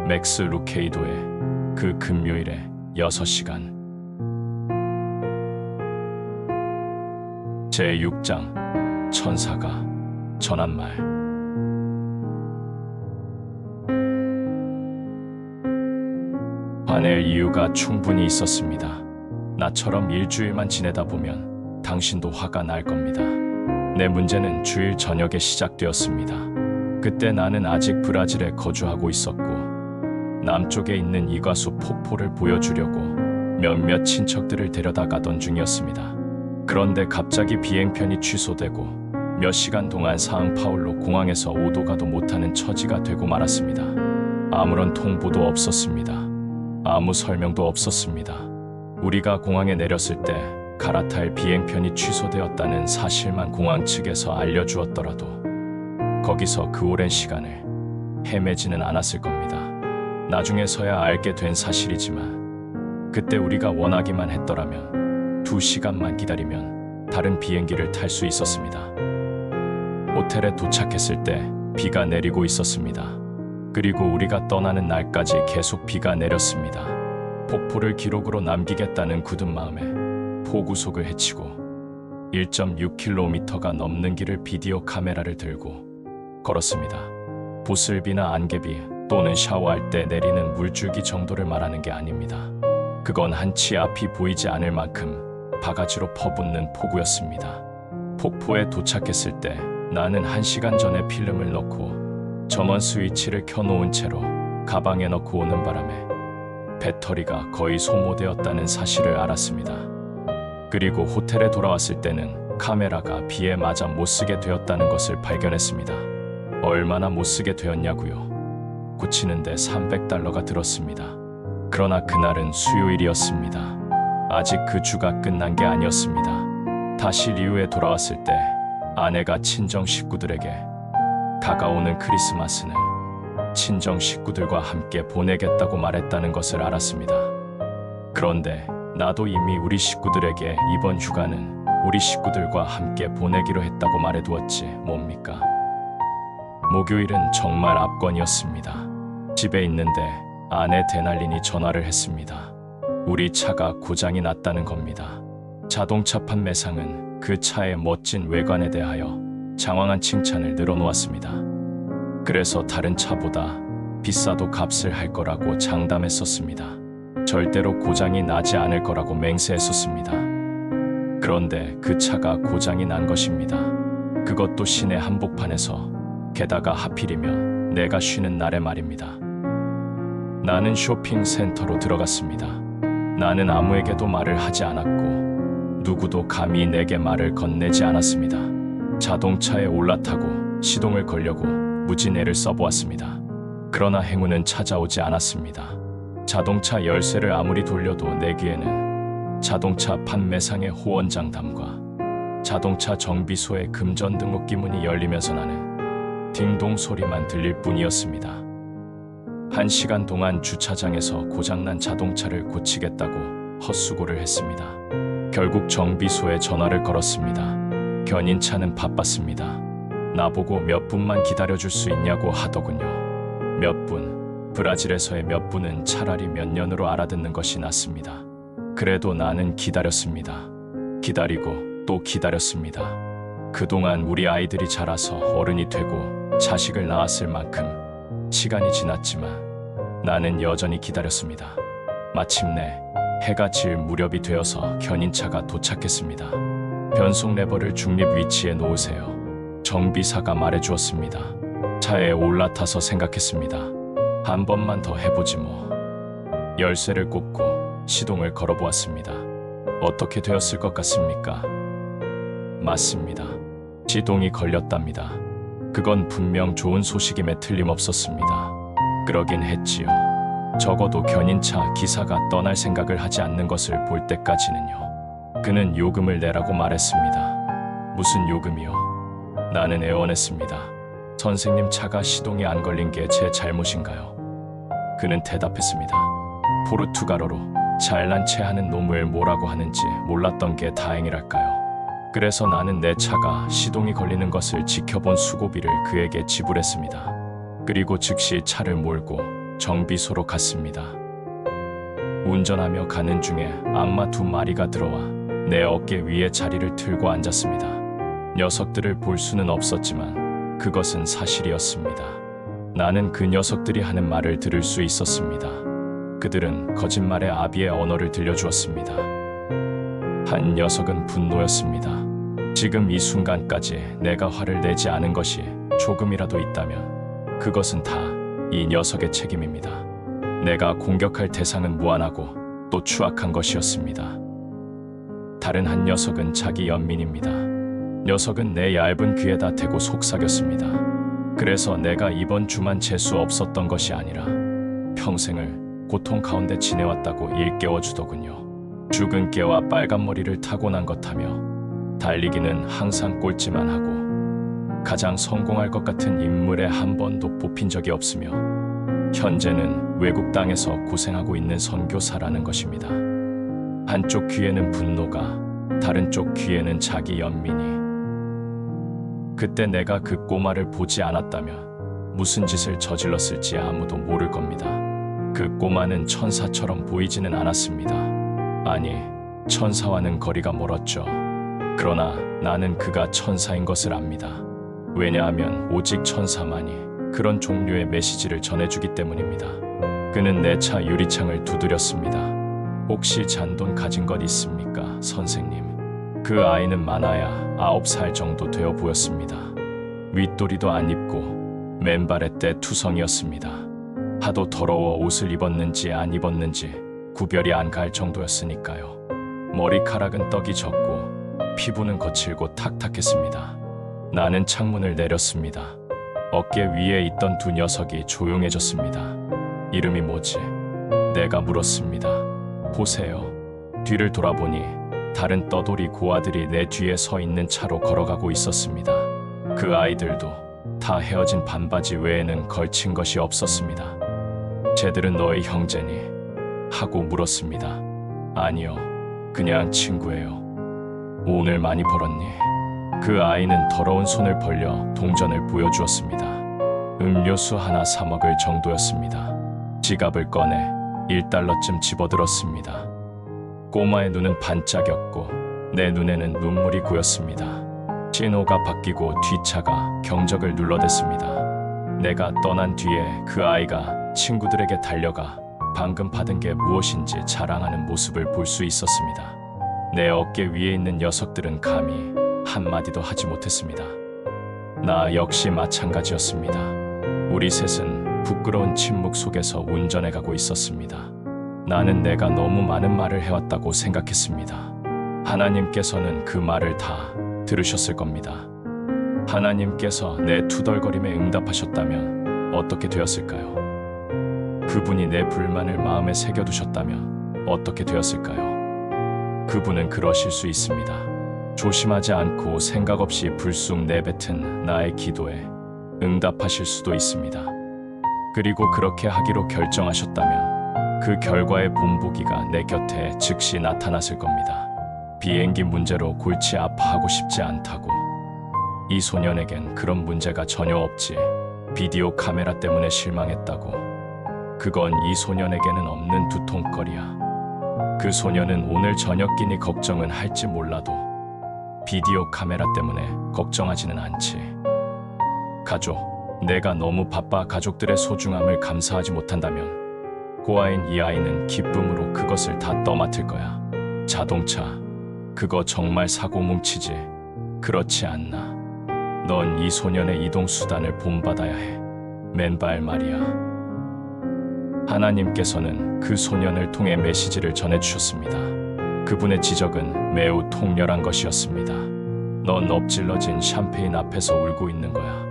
맥스 루케이도의 그 금요일에 6시간. 제6장 천사가 전한 말. 화낼 이유가 충분히 있었습니다. 나처럼 일주일만 지내다 보면 당신도 화가 날 겁니다. 내 문제는 주일 저녁에 시작되었습니다. 그때 나는 아직 브라질에 거주하고 있었고 남쪽에 있는 이과수 폭포를 보여주려고 몇몇 친척들을 데려다 가던 중이었습니다. 그런데 갑자기 비행편이 취소되고 몇 시간 동안 사응파울로 공항에서 오도 가도 못하는 처지가 되고 말았습니다. 아무런 통보도 없었습니다. 아무 설명도 없었습니다. 우리가 공항에 내렸을 때 갈아탈 비행편이 취소되었다는 사실만 공항 측에서 알려주었더라도 거기서 그 오랜 시간을 헤매지는 않았을 겁니다. 나중에서야 알게 된 사실이지만 그때 우리가 원하기만 했더라면 2시간만 기다리면 다른 비행기를 탈 수 있었습니다. 호텔에 도착했을 때 비가 내리고 있었습니다. 그리고 우리가 떠나는 날까지 계속 비가 내렸습니다. 폭포를 기록으로 남기겠다는 굳은 마음에 포구속을 헤치고 1.6km가 넘는 길을 비디오 카메라를 들고 걸었습니다. 보슬비나 안개비 또는 샤워할 때 내리는 물줄기 정도를 말하는 게 아닙니다. 그건 한 치 앞이 보이지 않을 만큼 바가지로 퍼붓는 폭우였습니다. 폭포에 도착했을 때 나는 1시간 전에 필름을 넣고 전원 스위치를 켜놓은 채로 가방에 넣고 오는 바람에 배터리가 거의 소모되었다는 사실을 알았습니다. 그리고 호텔에 돌아왔을 때는 카메라가 비에 맞아 못쓰게 되었다는 것을 발견했습니다. 얼마나 못쓰게 되었냐고요? 고치는데 $300가 들었습니다. 그러나 그날은 수요일이었습니다. 아직 그 주가 끝난 게 아니었습니다. 다시 리우에 돌아왔을 때 아내가 친정 식구들에게 다가오는 크리스마스는 친정 식구들과 함께 보내겠다고 말했다는 것을 알았습니다. 그런데 나도 이미 우리 식구들에게 이번 휴가는 우리 식구들과 함께 보내기로 했다고 말해두었지 뭡니까? 목요일은 정말 압권이었습니다. 집에 있는데 아내 데날린이 전화를 했습니다. 우리 차가 고장이 났다는 겁니다. 자동차 판매상은 그 차의 멋진 외관에 대하여 장황한 칭찬을 늘어놓았습니다. 그래서 다른 차보다 비싸도 값을 할 거라고 장담했었습니다. 절대로 고장이 나지 않을 거라고 맹세했었습니다. 그런데 그 차가 고장이 난 것입니다. 그것도 시내 한복판에서, 게다가 하필이면 내가 쉬는 날에 말입니다. 나는 쇼핑센터로 들어갔습니다. 나는 아무에게도 말을 하지 않았고 누구도 감히 내게 말을 건네지 않았습니다. 자동차에 올라타고 시동을 걸려고 무진애를 써보았습니다. 그러나 행운은 찾아오지 않았습니다. 자동차 열쇠를 아무리 돌려도 내 귀에는 자동차 판매상의 호언장담과 자동차 정비소의 금전 등록기 문이 열리면서 나는 딩동 소리만 들릴 뿐이었습니다. 1시간 동안 주차장에서 고장난 자동차를 고치겠다고 헛수고를 했습니다. 결국 정비소에 전화를 걸었습니다. 견인차는 바빴습니다. 나보고 몇 분만 기다려줄 수 있냐고 하더군요. 몇 분, 브라질에서의 몇 분은 차라리 몇 년으로 알아듣는 것이 낫습니다. 그래도 나는 기다렸습니다. 기다리고 또 기다렸습니다. 그동안 우리 아이들이 자라서 어른이 되고 자식을 낳았을 만큼 시간이 지났지만 나는 여전히 기다렸습니다. 마침내 해가 질 무렵이 되어서 견인차가 도착했습니다. 변속 레버를 중립 위치에 놓으세요. 정비사가 말해주었습니다. 차에 올라타서 생각했습니다. 한 번만 더 해보지 뭐. 열쇠를 꽂고 시동을 걸어보았습니다. 어떻게 되었을 것 같습니까? 맞습니다. 시동이 걸렸답니다. 그건 분명 좋은 소식임에 틀림없었습니다. 그러긴 했지요. 적어도 견인차 기사가 떠날 생각을 하지 않는 것을 볼 때까지는요. 그는 요금을 내라고 말했습니다. 무슨 요금이요? 나는 애원했습니다. 선생님, 차가 시동이 안 걸린 게 제 잘못인가요? 그는 대답했습니다. 포르투갈어로 잘난 체 하는 놈을 뭐라고 하는지 몰랐던 게 다행이랄까요. 그래서 나는 내 차가 시동이 걸리는 것을 지켜본 수고비를 그에게 지불했습니다. 그리고 즉시 차를 몰고 정비소로 갔습니다. 운전하며 가는 중에 악마 2마리가 들어와 내 어깨 위에 자리를 틀고 앉았습니다. 녀석들을 볼 수는 없었지만 그것은 사실이었습니다. 나는 그 녀석들이 하는 말을 들을 수 있었습니다. 그들은 거짓말의 아비의 언어를 들려주었습니다. 한 녀석은 분노였습니다. 지금 이 순간까지 내가 화를 내지 않은 것이 조금이라도 있다면 그것은 다 이 녀석의 책임입니다. 내가 공격할 대상은 무한하고 또 추악한 것이었습니다. 다른 한 녀석은 자기 연민입니다. 녀석은 내 얇은 귀에다 대고 속삭였습니다. 그래서 내가 이번 주만 재수 없었던 것이 아니라 평생을 고통 가운데 지내왔다고 일깨워주더군요. 죽은 깨와 빨간 머리를 타고난 것하며 달리기는 항상 꼴찌만 하고 가장 성공할 것 같은 인물에 한 번도 뽑힌 적이 없으며 현재는 외국 땅에서 고생하고 있는 선교사라는 것입니다. 한쪽 귀에는 분노가, 다른 쪽 귀에는 자기 연민이. 그때 내가 그 꼬마를 보지 않았다면 무슨 짓을 저질렀을지 아무도 모를 겁니다. 그 꼬마는 천사처럼 보이지는 않았습니다. 아니, 천사와는 거리가 멀었죠. 그러나 나는 그가 천사인 것을 압니다. 왜냐하면 오직 천사만이 그런 종류의 메시지를 전해주기 때문입니다. 그는 내 차 유리창을 두드렸습니다. 혹시 잔돈 가진 것 있습니까, 선생님? 그 아이는 많아야 9살 정도 되어 보였습니다. 윗도리도 안 입고 맨발의 떼투성이었습니다. 하도 더러워 옷을 입었는지 안 입었는지 구별이 안 갈 정도였으니까요. 머리카락은 떡이 졌고 피부는 거칠고 탁탁했습니다. 나는 창문을 내렸습니다. 어깨 위에 있던 2 녀석이 조용해졌습니다. 이름이 뭐지? 내가 물었습니다. 보세요. 뒤를 돌아보니 다른 떠돌이 고아들이 내 뒤에 서 있는 차로 걸어가고 있었습니다. 그 아이들도 다 헤어진 반바지 외에는 걸친 것이 없었습니다. 쟤들은 너의 형제니? 하고 물었습니다. 아니요, 그냥 친구예요. 오늘 많이 벌었니? 그 아이는 더러운 손을 벌려 동전을 보여주었습니다. 음료수 하나 사 먹을 정도였습니다. 지갑을 꺼내 1달러쯤 집어들었습니다. 꼬마의 눈은 반짝였고 내 눈에는 눈물이 고였습니다. 신호가 바뀌고 뒷차가 경적을 눌러댔습니다. 내가 떠난 뒤에 그 아이가 친구들에게 달려가 방금 받은 게 무엇인지 자랑하는 모습을 볼 수 있었습니다. 내 어깨 위에 있는 녀석들은 감히 한마디도 하지 못했습니다. 나 역시 마찬가지였습니다. 우리 셋은 부끄러운 침묵 속에서 운전해가고 있었습니다. 나는 내가 너무 많은 말을 해왔다고 생각했습니다. 하나님께서는 그 말을 다 들으셨을 겁니다. 하나님께서 내 투덜거림에 응답하셨다면 어떻게 되었을까요? 그분이 내 불만을 마음에 새겨두셨다면 어떻게 되었을까요? 그분은 그러실 수 있습니다. 조심하지 않고 생각 없이 불쑥 내뱉은 나의 기도에 응답하실 수도 있습니다. 그리고 그렇게 하기로 결정하셨다면 그 결과의 본보기가 내 곁에 즉시 나타났을 겁니다. 비행기 문제로 골치 아파하고 싶지 않다고. 이 소년에겐 그런 문제가 전혀 없지. 비디오 카메라 때문에 실망했다고. 그건 이 소년에게는 없는 두통거리야. 그 소년은 오늘 저녁 끼니 걱정은 할지 몰라도 비디오 카메라 때문에 걱정하지는 않지. 가족, 내가 너무 바빠 가족들의 소중함을 감사하지 못한다면 고아인 이 아이는 기쁨으로 그것을 다 떠맡을 거야. 자동차, 그거 정말 사고 뭉치지. 그렇지 않나? 넌 이 소년의 이동 수단을 본받아야 해. 맨발 말이야. 하나님께서는 그 소년을 통해 메시지를 전해주셨습니다. 그분의 지적은 매우 통렬한 것이었습니다. 넌 엎질러진 샴페인 앞에서 울고 있는 거야.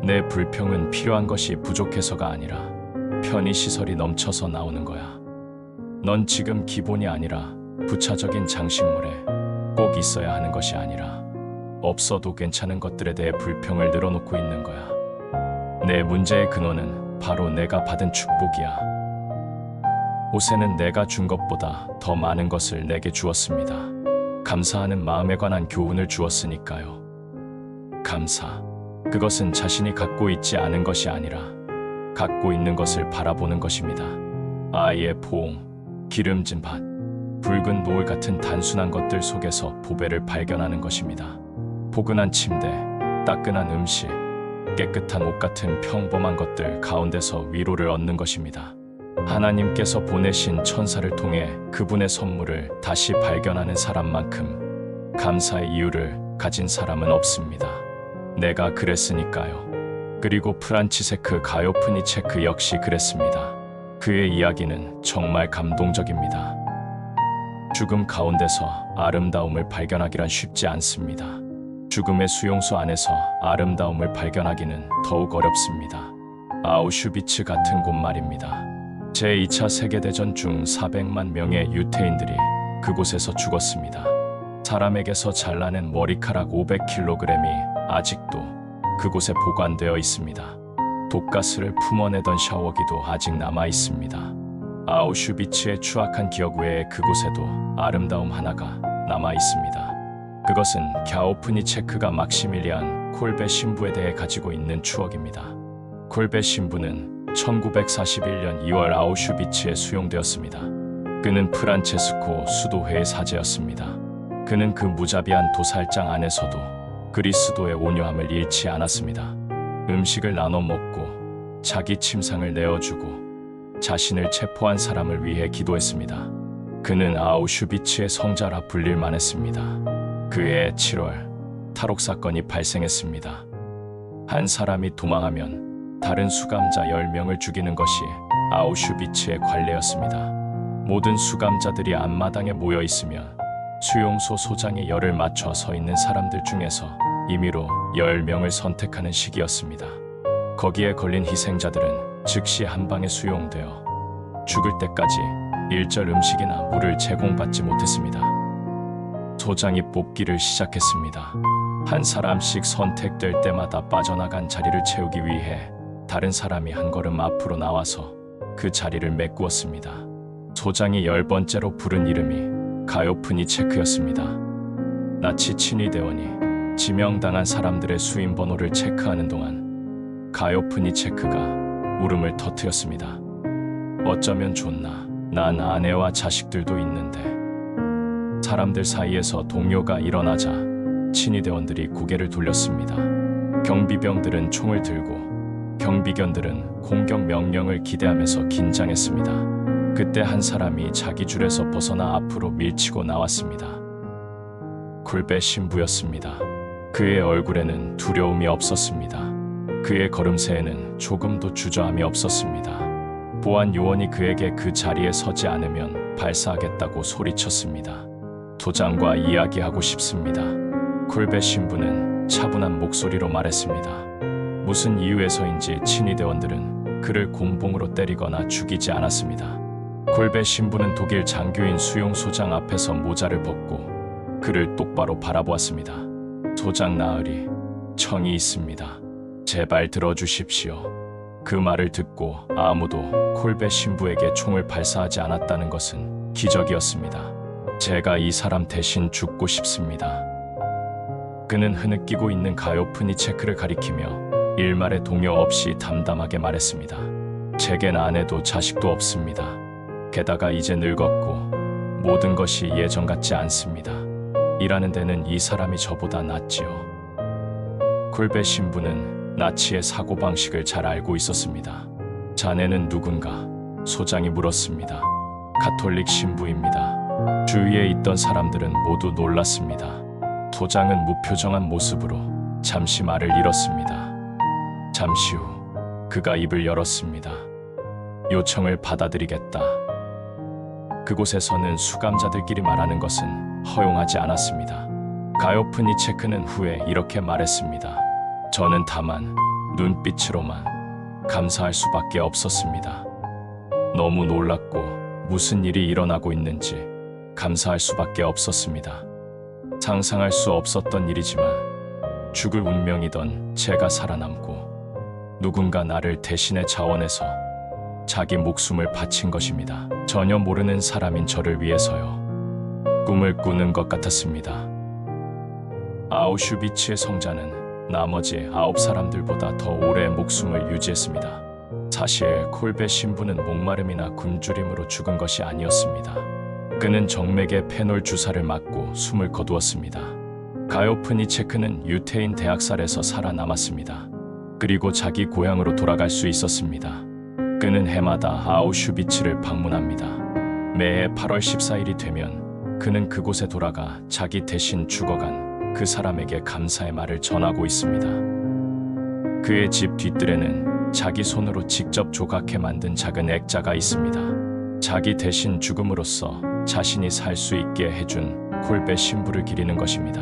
내 불평은 필요한 것이 부족해서가 아니라 편의시설이 넘쳐서 나오는 거야. 넌 지금 기본이 아니라 부차적인 장식물에 꼭 있어야 하는 것이 아니라 없어도 괜찮은 것들에 대해 불평을 늘어놓고 있는 거야. 내 문제의 근원은 바로 내가 받은 축복이야. 모세는 내가 준 것보다 더 많은 것을 내게 주었습니다. 감사하는 마음에 관한 교훈을 주었으니까요. 감사, 그것은 자신이 갖고 있지 않은 것이 아니라 갖고 있는 것을 바라보는 것입니다. 아이의 포옹, 기름진 밭, 붉은 노을 같은 단순한 것들 속에서 보배를 발견하는 것입니다. 포근한 침대, 따끈한 음식, 깨끗한 옷 같은 평범한 것들 가운데서 위로를 얻는 것입니다. 하나님께서 보내신 천사를 통해 그분의 선물을 다시 발견하는 사람만큼 감사의 이유를 가진 사람은 없습니다. 내가 그랬으니까요. 그리고 프란치세크 가요프니체크 역시 그랬습니다. 그의 이야기는 정말 감동적입니다. 죽음 가운데서 아름다움을 발견하기란 쉽지 않습니다. 죽음의 수용소 안에서 아름다움을 발견하기는 더욱 어렵습니다. 아우슈비츠 같은 곳 말입니다. 제2차 세계대전 중 400만 명의 유태인들이 그곳에서 죽었습니다. 사람에게서 잘라낸 머리카락 500kg이 아직도 그곳에 보관되어 있습니다. 독가스를 품어내던 샤워기도 아직 남아 있습니다. 아우슈비츠의 추악한 기억 외에 그곳에도 아름다움 하나가 남아 있습니다. 그것은 갸오프니체크가 막시밀리안 콜베 신부에 대해 가지고 있는 추억입니다. 콜베 신부는 1941년 2월 아우슈비츠에 수용되었습니다. 그는 프란체스코 수도회의 사제였습니다. 그는 그 무자비한 도살장 안에서도 그리스도의 온유함을 잃지 않았습니다. 음식을 나눠 먹고 자기 침상을 내어주고 자신을 체포한 사람을 위해 기도했습니다. 그는 아우슈비츠의 성자라 불릴만 했습니다. 그해 7월 탈옥 사건이 발생했습니다. 한 사람이 도망하면 다른 수감자 10명을 죽이는 것이 아우슈비츠의 관례였습니다. 모든 수감자들이 앞마당에 모여 있으면 수용소 소장이 열을 맞춰 서 있는 사람들 중에서 임의로 10명을 선택하는 시기였습니다. 거기에 걸린 희생자들은 즉시 한 방에 수용되어 죽을 때까지 일절 음식이나 물을 제공받지 못했습니다. 소장이 뽑기를 시작했습니다. 한 사람씩 선택될 때마다 빠져나간 자리를 채우기 위해 다른 사람이 한 걸음 앞으로 나와서 그 자리를 메꾸었습니다. 소장이 10번째로 부른 이름이 가요프니체크였습니다. 나치 친위대원이 지명당한 사람들의 수임 번호를 체크하는 동안 가요프니체크가 울음을 터뜨렸습니다. 어쩌면 좋나. 난 아내와 자식들도 있는데. 사람들 사이에서 동요가 일어나자 친위대원들이 고개를 돌렸습니다. 경비병들은 총을 들고 경비견들은 공격 명령을 기대하면서 긴장했습니다. 그때 한 사람이 자기 줄에서 벗어나 앞으로 밀치고 나왔습니다. 콜베 신부였습니다. 그의 얼굴에는 두려움이 없었습니다. 그의 걸음새에는 조금도 주저함이 없었습니다. 보안 요원이 그에게 그 자리에 서지 않으면 발사하겠다고 소리쳤습니다. 도장과 이야기하고 싶습니다. 콜베 신부는 차분한 목소리로 말했습니다. 무슨 이유에서인지 친위대원들은 그를 곤봉으로 때리거나 죽이지 않았습니다. 콜베 신부는 독일 장교인 수용소장 앞에서 모자를 벗고 그를 똑바로 바라보았습니다. 소장 나으리, 청이 있습니다. 제발 들어주십시오. 그 말을 듣고 아무도 콜베 신부에게 총을 발사하지 않았다는 것은 기적이었습니다. 제가 이 사람 대신 죽고 싶습니다. 그는 흐느끼고 있는 가요프니체크를 가리키며 일말의 동요 없이 담담하게 말했습니다. 제겐 아내도 자식도 없습니다. 게다가 이제 늙었고 모든 것이 예전 같지 않습니다. 일하는 데는 이 사람이 저보다 낫지요. 콜베 신부는 나치의 사고방식을 잘 알고 있었습니다. 자네는 누군가? 소장이 물었습니다. 가톨릭 신부입니다. 주위에 있던 사람들은 모두 놀랐습니다. 소장은 무표정한 모습으로 잠시 말을 잃었습니다. 잠시 후 그가 입을 열었습니다. 요청을 받아들이겠다. 그곳에서는 수감자들끼리 말하는 것은 허용하지 않았습니다. 가요프니체크는 후에 이렇게 말했습니다. 저는 다만 눈빛으로만 감사할 수밖에 없었습니다. 너무 놀랐고 무슨 일이 일어나고 있는지 감사할 수밖에 없었습니다. 상상할 수 없었던 일이지만 죽을 운명이던 제가 살아남고 누군가 나를 대신해 자원해서 자기 목숨을 바친 것입니다. 전혀 모르는 사람인 저를 위해서요. 꿈을 꾸는 것 같았습니다. 아우슈비츠의 성자는 나머지 9사람들보다 더 오래 목숨을 유지했습니다. 사실 콜베 신부는 목마름이나 굶주림으로 죽은 것이 아니었습니다. 그는 정맥에 페놀 주사를 맞고 숨을 거두었습니다. 가요프니체크는 유태인 대학살에서 살아남았습니다. 그리고 자기 고향으로 돌아갈 수 있었습니다. 그는 해마다 아우슈비츠를 방문합니다. 매해 8월 14일이 되면 그는 그곳에 돌아가 자기 대신 죽어간 그 사람에게 감사의 말을 전하고 있습니다. 그의 집 뒤뜰에는 자기 손으로 직접 조각해 만든 작은 액자가 있습니다. 자기 대신 죽음으로써 자신이 살 수 있게 해준 콜베 신부를 기리는 것입니다.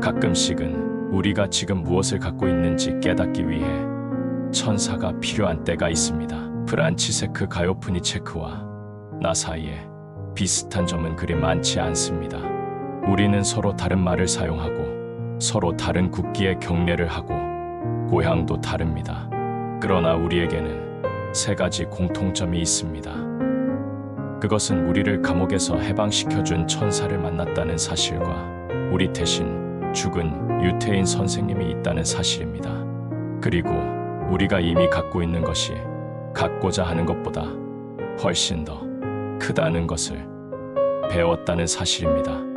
가끔씩은 우리가 지금 무엇을 갖고 있는지 깨닫기 위해 천사가 필요한 때가 있습니다. 프란치세크 가요프니체크와 나 사이에 비슷한 점은 그리 많지 않습니다. 우리는 서로 다른 말을 사용하고 서로 다른 국기의 경례를 하고 고향도 다릅니다. 그러나 우리에게는 세 가지 공통점이 있습니다. 그것은 우리를 감옥에서 해방시켜준 천사를 만났다는 사실과 우리 대신 죽은 유태인 선생님이 있다는 사실입니다. 그리고 우리가 이미 갖고 있는 것이 갖고자 하는 것보다 훨씬 더 크다는 것을 배웠다는 사실입니다.